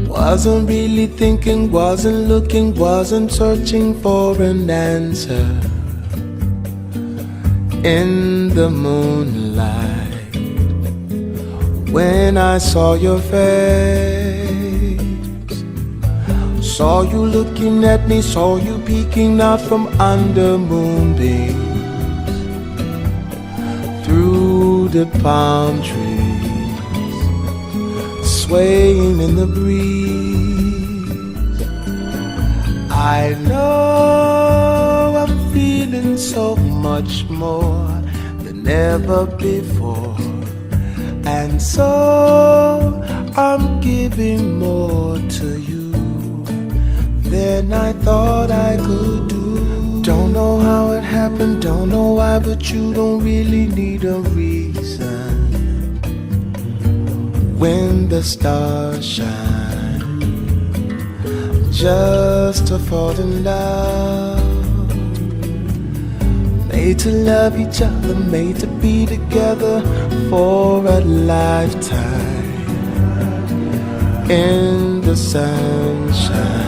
Wasn't really thinking, wasn't looking, wasn't searching for an answer. In the moonlight, when I saw your face, saw you looking at me, saw you peeking out from under moonbeams, through the palm trees, swaying in the breeze. I know I'm feeling so much more than ever before, and so I'm giving more to you than I thought I could do. Don't know how it happened, don't know why, but you don't really need a reason. When the stars shine, just to fall in love. Made to love each other, made to be together for a lifetime. In the sunshine,